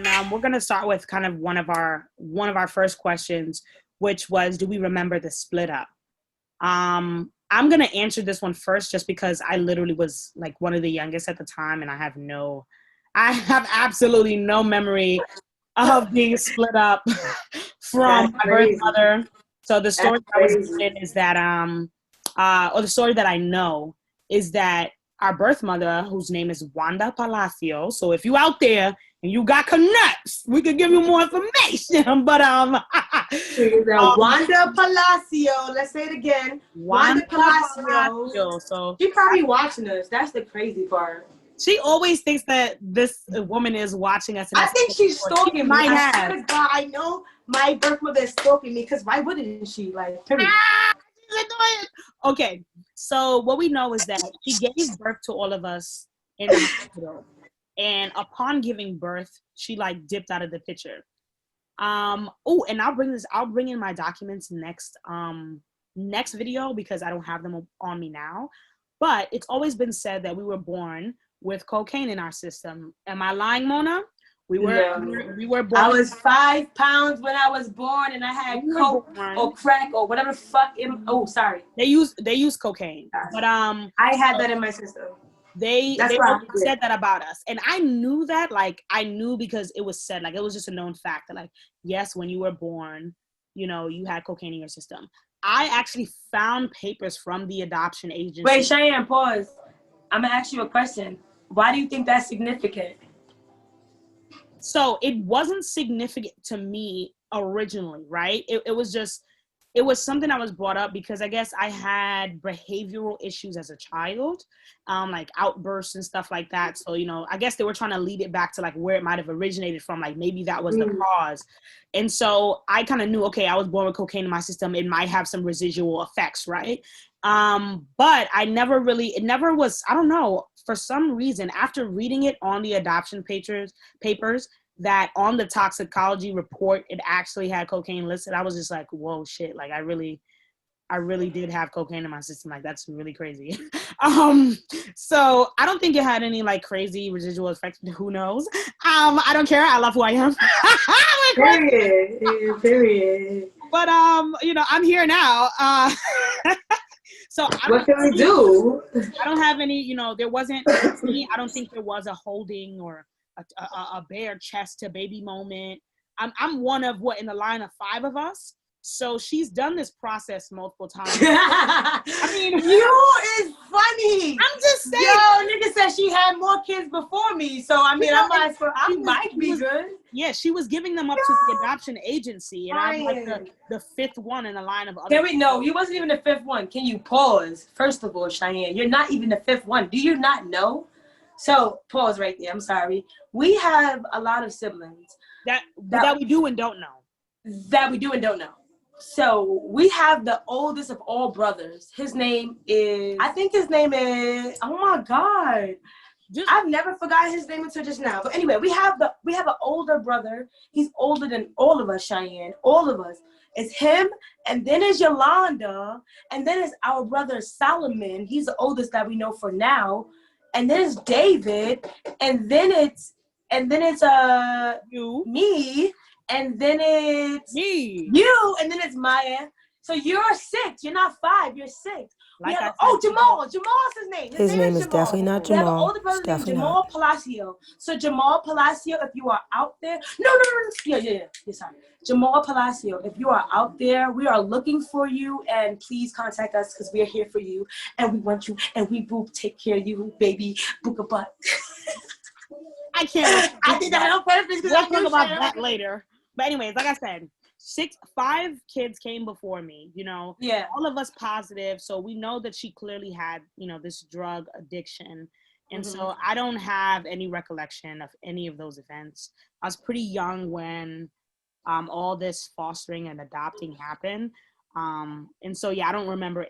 and we're gonna start with kind of one of our first questions, which was, do we remember the split up? I'm gonna answer this one first, just because I literally was like one of the youngest at the time, and I have absolutely no memory of being split up from my birth mother. So the story that was given is that or the story that I know is that our birth mother, whose name is Wanda Palacio. So if you out there and you got connects, we could give you more information. But Wanda Palacio. Let's say it again. Wanda Palacio. So she probably watching us. That's the crazy part. She always thinks that this woman is watching us. I think she's stalking me. I swear to God, I know my birth mother is stalking me, because why wouldn't she? Like, okay, so what we know is that she gave birth to all of us in the hospital, and upon giving birth, she like dipped out of the picture. Oh, and I'll bring in my documents next video, because I don't have them on me now. But it's always been said that we were born with cocaine in our system. Am I lying, Mona? We were born. I was 5 pounds when I was born, and I had coke or crack or whatever the fuck. Sorry. They use cocaine, but I had that in my system. They said that about us, and I knew that. Like, I knew because it was said. Like, it was just a known fact that, like, yes, when you were born, you know, you had cocaine in your system. I actually found papers from the adoption agency. Wait, Cheyenne, pause. I'm gonna ask you a question. Why do you think that's significant? So it wasn't significant to me originally, right? It was something that was brought up because I guess I had behavioral issues as a child, like outbursts and stuff like that. So, you know, I guess they were trying to lead it back to like where it might have originated from, like maybe that was the cause. And so I kind of knew, okay, I was born with cocaine in my system. It might have some residual effects, right? But I never really, it never was, I don't know, for some reason, after reading it on the adoption papers, that on the toxicology report, it actually had cocaine listed. I was just like, whoa, shit. Like, I really did have cocaine in my system. Like, that's really crazy. So I don't think it had any like crazy residual effects. Who knows? I don't care. I love who I am. Period. But, you know, I'm here now. So what can we do? I don't have any, you know, there wasn't, to me, I don't think there was a holding or a bare chest to baby moment. I'm one of in the line of 5 of us. So she's done this process multiple times. I mean, you is funny. I'm just saying. Yo, nigga said she had more kids before me. So I mean, I might be good. Yeah, she was giving them up to the adoption agency, and I'm like the 5th one in the line of other. Can we know? You wasn't even the 5th one. Can you pause? First of all, Cheyenne, you're not even the 5th one. Do you not know? So pause right there. I'm sorry. We have a lot of siblings that we do and don't know. That we do and don't know. So we have the oldest of all brothers. His name is, oh my God. I've never forgot his name until just now. But anyway, we have an older brother. He's older than all of us, Cheyenne. All of us. It's him, and then it's Yolanda, and then it's our brother Solomon. He's the oldest that we know for now. And then it's David, and then it's you, me, and then it's me, you, and then it's Maya. So you're 6. You're not 5. You're 6. Like Jamal. Jamal's his name. His name is definitely not Jamal. We have an older brother named Jamal Palacio. So Jamal Palacio, if you are out there, no. Yeah. Sorry, Jamal Palacio. If you are out there, we are looking for you, and please contact us because we are here for you, and we want you, and we will take care of you, baby. Book a butt. I can't. I did that on purpose. We'll talk about that later. But anyways, like I said, 5 kids came before me, you know. Yeah. All of us positive, so we know that she clearly had, you know, this drug addiction. And so I don't have any recollection of any of those events. I was pretty young when all this fostering and adopting happened. And so, yeah, I don't remember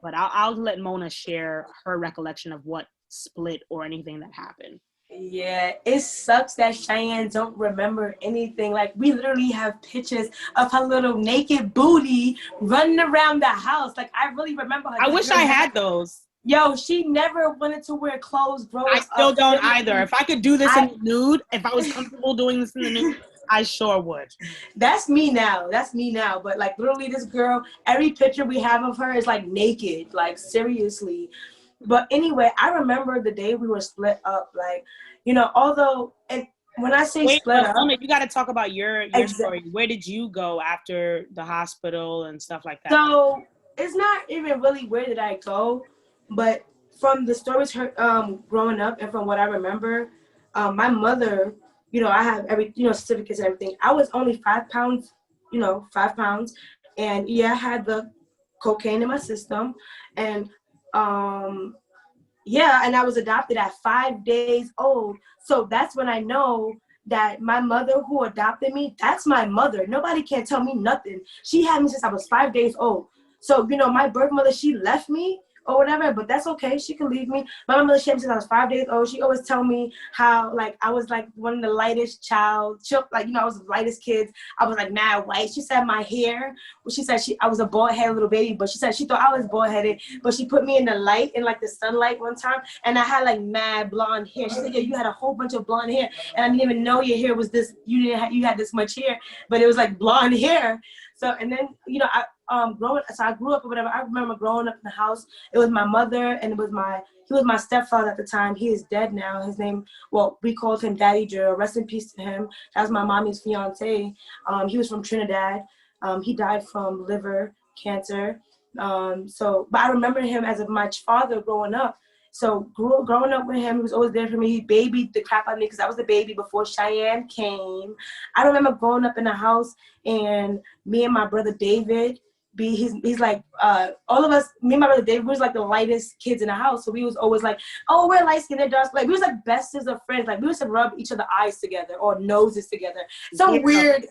but I'll let Mona share her recollection of what split or anything that happened. Yeah, it sucks that Cheyenne don't remember anything. Like, we literally have pictures of her little naked booty running around the house. Like, I really remember her. I wish I had those. Yo, she never wanted to wear clothes growing I still up. don't Seriously. either. If I could do this in the nude, if I was comfortable doing this in the nude, I sure would. That's me now. That's me now. But like literally this girl, every picture we have of her is like naked. Like seriously. But anyway, I remember the day we were split up. Like, you know, although and when I say Wait, split but up, you got to talk about your story. Where did you go after the hospital and stuff like that? so it's not even really where did I go, but from the stories her growing up and from what I remember, my mother, you know, I have every certificates and everything. I was only 5 pounds, 5 pounds, and yeah, I had the cocaine in my system, and um yeah, and I was adopted at 5 days old. So that's when I know that my mother who adopted me, that's my mother. Nobody can tell me nothing. She had me since I was 5 days old. So, my birth mother, she left me or whatever, but that's okay. She can leave me. My mother, she had me since I was 5 days old. She always tell me how, like, I was, like, one of the lightest child. Like, I was the lightest kids. I was, like, mad white. She said my hair, she said I was a bald-headed little baby, but she said she thought I was bald-headed, but she put me in the light, in, like, the sunlight one time, and I had, like, mad blonde hair. She said, yeah, you had a whole bunch of blonde hair, and I didn't even know your hair was this, you had this much hair, but it was, like, blonde hair. So, and then, I grew up or whatever. I remember growing up in the house. It was my mother, and he was my stepfather at the time. He is dead now. His name, we called him Daddy Joe. Rest in peace to him. That was my mommy's fiance. He was from Trinidad. He died from liver cancer. But I remember him as my father growing up. So growing up with him, he was always there for me. He babied the crap out of me because I was the baby before Cheyenne came. I remember growing up in the house and me and my brother David, he's like all of us, me and my brother David, we was like the lightest kids in the house. So we was always like, oh, we're light skinned and dark. Like we was like bestest of friends. Like we used to rub each other's eyes together or noses together. Some weird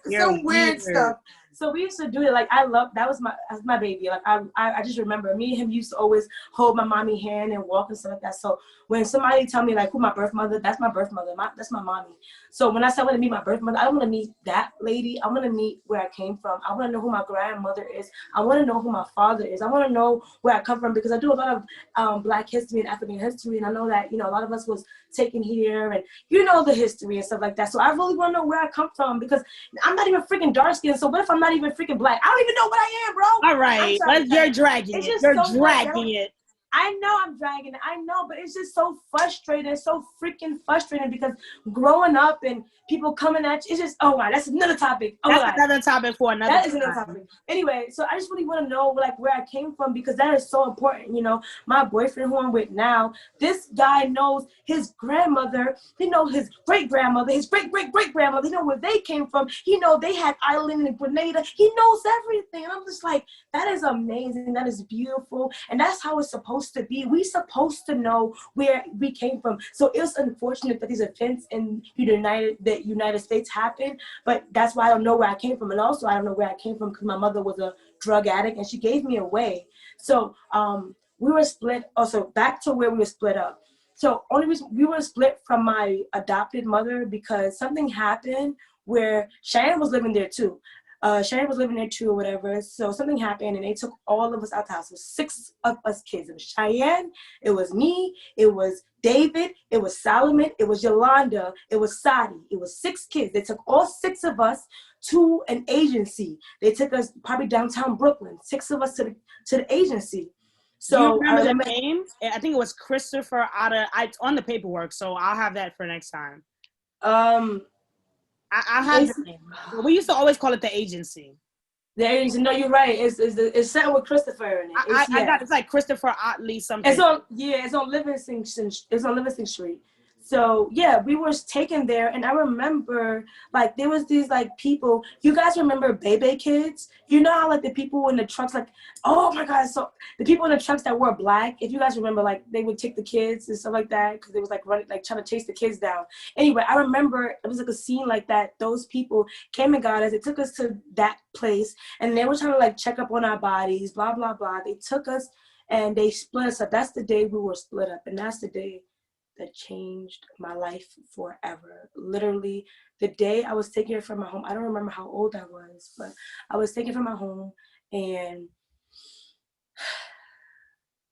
stuff. So we used to do it. Like that was my baby. Like I just remember me and him used to always hold my mommy hand and walk and stuff like that. So when somebody tell me like who my birth mother, that's my birth mother. That's my mommy. So when I say I want to meet my birth mother, I don't want to meet that lady. I want to meet where I came from. I want to know who my grandmother is. I want to know who my father is. I want to know where I come from because I do a lot of Black history and African history, and I know that a lot of us was taken here, and the history and stuff like that. So I really want to know where I come from because I'm not even freaking dark skinned. So what if I'm not even freaking Black? I don't even know what I am, bro. All right, you're dragging it. You're dragging it. I know I'm dragging it. I know, but it's just so frustrating. It's so freaking frustrating because growing up and people coming at you, it's just, oh, wow, that's another topic. Oh, that's another topic for another That is another topic. Anyway, so I just really want to know, like, where I came from because that is so important. My boyfriend who I'm with now, this guy knows his grandmother. He knows his great-grandmother, his great-great-great-grandmother. He knows where they came from. He knows they had island in Grenada. He knows everything. And I'm just like, that is amazing. That is beautiful. And that's how it's supposed to be. We supposed to know where we came from. So it's unfortunate that these events in the United States happened, but that's why I don't know where I came from. And also I don't know where I came from because my mother was a drug addict and she gave me away. So we were split. Also back to where we were split up. So only reason we were split from my adopted mother because something happened where Cheyenne was living there too. Cheyenne was living there too or whatever. So something happened and they took all of us out the house. It was 6 of us kids. It was Cheyenne, it was me, it was David, it was Solomon, it was Yolanda, it was Sadi. It was 6 kids. They took all 6 of us to an agency. They took us probably downtown Brooklyn. 6 of us to the agency. So do you remember the name? I think it was Christopher it's on the paperwork, so I'll have that for next time. I have the name. We used to always call it the agency. The agency. No, you're right. It's set with Christopher in it. I got it's like Christopher Otley something. It's on Livingston. It's on Livingston Street. So yeah, we were taken there, and I remember like there was these like people. You guys remember Bebe kids? You know how like the people in the trucks, like, oh my God, so the people in the trucks that were Black. If you guys remember, like they would take the kids and stuff like that because they was like running, like trying to chase the kids down. Anyway, I remember it was like a scene like that. Those people came and got us. They took us to that place, and they were trying to like check up on our bodies, blah blah blah. They took us and they split us up. That's the day we were split up, and that's the day that changed my life forever. Literally, the day I was taken from my home, I don't remember how old I was, but I was taken from my home, and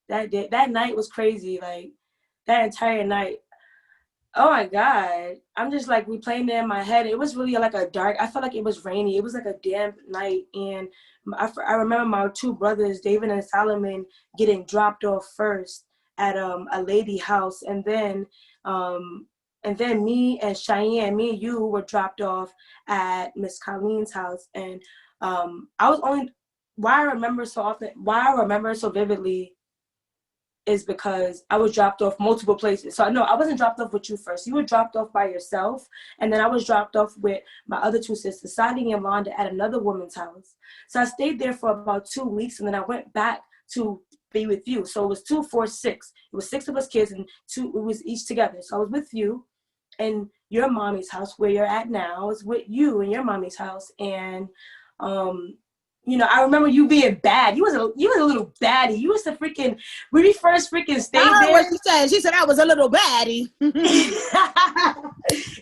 that night was crazy. Like that entire night. Oh my God. I'm just like replaying it in my head. It was really like a dark, I felt like it was rainy. It was like a damp night. And I remember my two brothers, David and Solomon, getting dropped off first at a lady house. And then me and Cheyenne, me and you were dropped off at Miss Colleen's house. And I was only, why I remember so vividly is because I was dropped off multiple places. So no, I wasn't dropped off with you first. You were dropped off by yourself. And then I was dropped off with my other two sisters, Sadie and Rhonda, at another woman's house. So I stayed there for about 2 weeks, and then I went back to be with you. So it was 2, 4, 6. It was 6 of us kids, and 2, it was each together. So I was with you in your mommy's house where you're at now. I was with you in your mommy's house. And you know, I remember you being bad. You was a little baddie. You was the freaking, when we first freaking stayed there. What she said I was a little baddie.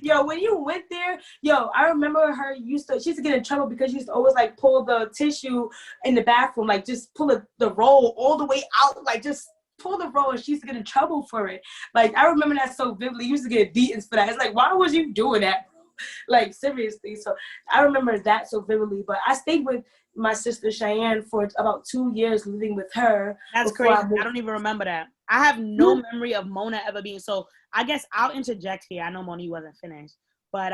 Yo, when you went there, I remember her she used to get in trouble because she used to always like pull the tissue in the bathroom, like just pull the roll all the way out, like just pull the roll, and she used to get in trouble for it. Like, I remember that so vividly. You used to get beatings for that. It's like, why was you doing that? Like, seriously. So I remember that so vividly. But I stayed with my sister Cheyenne for about 2 years, living with her. That's crazy. I don't even remember that. I have no memory of Mona ever being, so I guess I'll interject here. I know Mona wasn't finished. But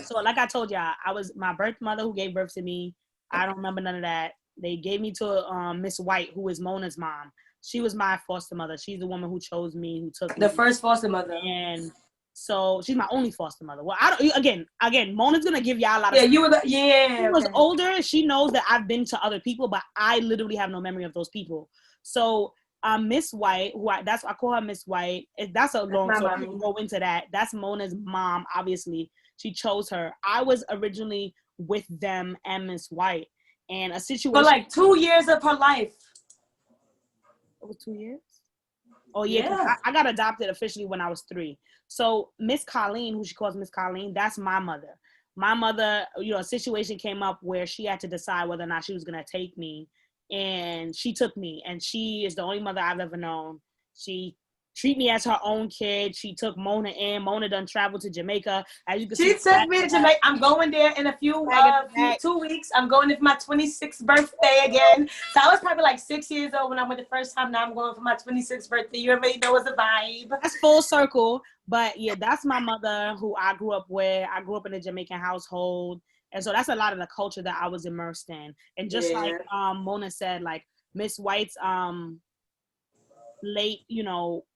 so like I told y'all, I was my birth mother who gave birth to me. I don't remember none of that. They gave me to Miss White, who is Mona's mom. She was my foster mother. She's the woman who chose me, who took the first foster mother. And so she's my only foster mother. Well, I don't. Again, Mona's gonna give y'all a lot of. Yeah, you were the. Yeah. She was older. She knows that I've been to other people, but I literally have no memory of those people. So, Miss White, I call her Miss White. That's a long story. I can go into that. That's Mona's mom. Obviously, she chose her. I was originally with them and Miss White, and a situation for like 2 years of her life. It was 2 years. Oh yeah. I got adopted officially when I was 3. So Miss Colleen, who she calls Miss Colleen, that's my mother. My mother, a situation came up where she had to decide whether or not she was going to take me. And she took me. And she is the only mother I've ever known. She treat me as her own kid. She took Mona in. Mona done traveled to Jamaica. As you can see, she took me to Jamaica. I'm going there in a few 2 weeks. I'm going there for my 26th birthday again. So I was probably like 6 years old when I went the first time. Now I'm going for my 26th birthday. You already know it's a vibe. That's full circle. But yeah, that's my mother who I grew up with. I grew up in a Jamaican household. And so that's a lot of the culture that I was immersed in. And just like Mona said, like Miss White's late,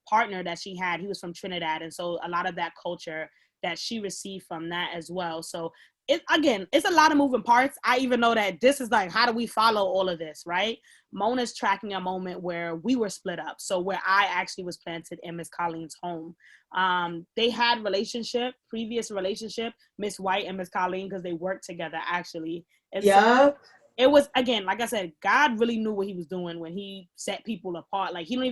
partner that she had, he was from Trinidad. And so a lot of that culture that she received from that as well. So it's a lot of moving parts. I even know that this is like, how do we follow all of this, right? Mona's tracking a moment where we were split up. So where I actually was planted in Miss Colleen's home. They had previous relationship, Miss White and Miss Colleen, because they worked together actually. And so it was, again, like I said, God really knew what he was doing when he set people apart. Like, you don't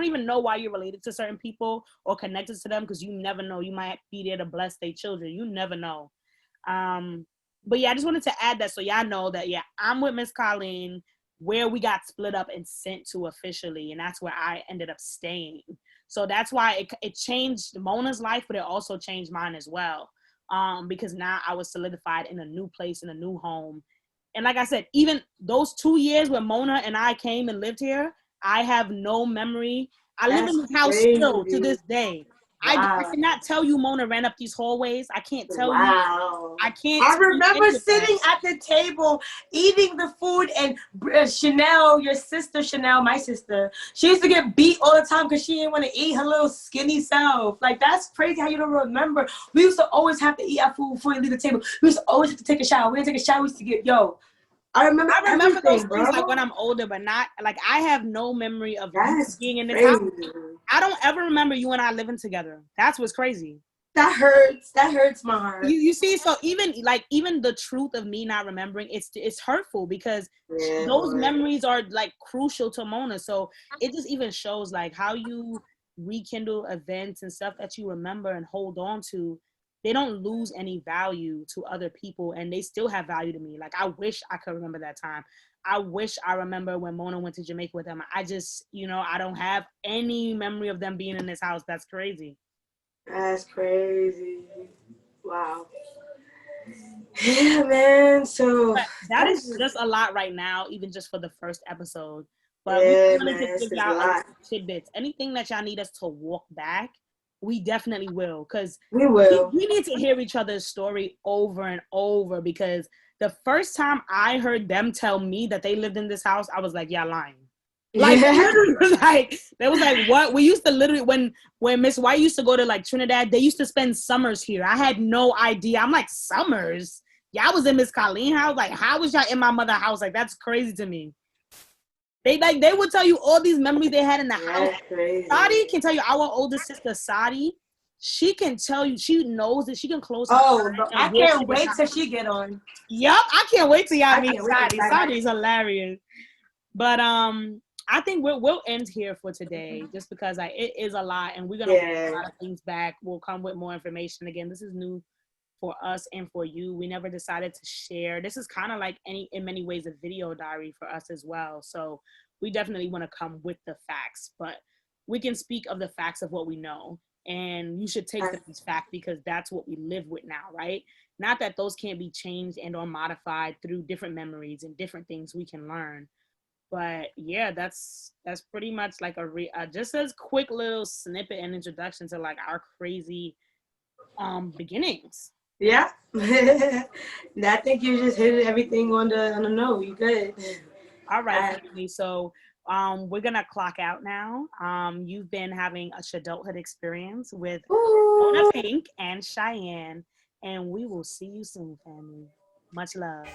even know why you're related to certain people or connected to them, because you never know. You might be there to bless their children. You never know. But yeah, I just wanted to add that so y'all know that, I'm with Miss Colleen, where we got split up and sent to officially, and that's where I ended up staying. So that's why it changed Mona's life, but it also changed mine as well, because now I was solidified in a new place, in a new home. And like I said, even those 2 years where Mona and I came and lived here, I have no memory. I live in this house still to this day. Wow. I cannot tell you Mona ran up these hallways. I can't tell you. I can't. I remember sitting at the table, eating the food, and Chanel, your sister, my sister, she used to get beat all the time because she didn't want to eat her little skinny self. Like, that's crazy how you don't remember. We used to always have to eat our food before we leave the table. We used to always have to take a shower. We didn't take a shower. We used to get, I remember those things like when I'm older, but not like I have no memory of being in this house. I don't ever remember you and I living together. That's what's crazy. That hurts. That hurts my heart. You see, so even the truth of me not remembering, it's hurtful because those memories are like crucial to Mona. So it just even shows like how you rekindle events and stuff that you remember and hold on to. They don't lose any value to other people, and they still have value to me. Like, I wish I could remember that time. I wish I remember when Mona went to Jamaica with them. I just, I don't have any memory of them being in this house. That's crazy. That's crazy. Wow. Yeah, man. So But that is just a lot right now, even just for the first episode. But we yeah, wanted man, to it's give just a y'all a lot. tidbits. Anything that y'all need us to walk back, we definitely will. Because We will. we need to hear each other's story over and over. Because the first time I heard them tell me that they lived in this house, I was like, y'all lying. Like they literally was like, they was like, what? We used to literally when Miss White used to go to like Trinidad, they used to spend summers here. I had no idea. I'm like, summers? Y'all was in Miss Colleen house? Like, how was y'all in my mother's house? Like, that's crazy to me. They would tell you all these memories they had in the house. Crazy. Sadi can tell you, our older sister Sadi, she can tell you, she knows that she can close her Oh, eyes I and can't wait till she get on. Yup, I can't wait till y'all I meet can't wait Sadi. to Sadi's hilarious. But I think we'll end here for today, just because it is a lot, and we're gonna walk a lot of things back. We'll come with more information. Again, this is new for us and for you. We never decided to share. This is kind of like in many ways a video diary for us as well. So we definitely want to come with the facts, but we can speak of the facts of what we know. And you should take them as fact because that's what we live with now, right? Not that those can't be changed and or modified through different memories and different things we can learn. But yeah, that's pretty much like just as quick little snippet and introduction to like our crazy beginnings. Yeah. I think you just hit everything on the nose. You good. All right, family. So we're gonna clock out now. You've been having a Chidulthood experience with Mona Pink and Cheyenne, and we will see you soon, family. Much love.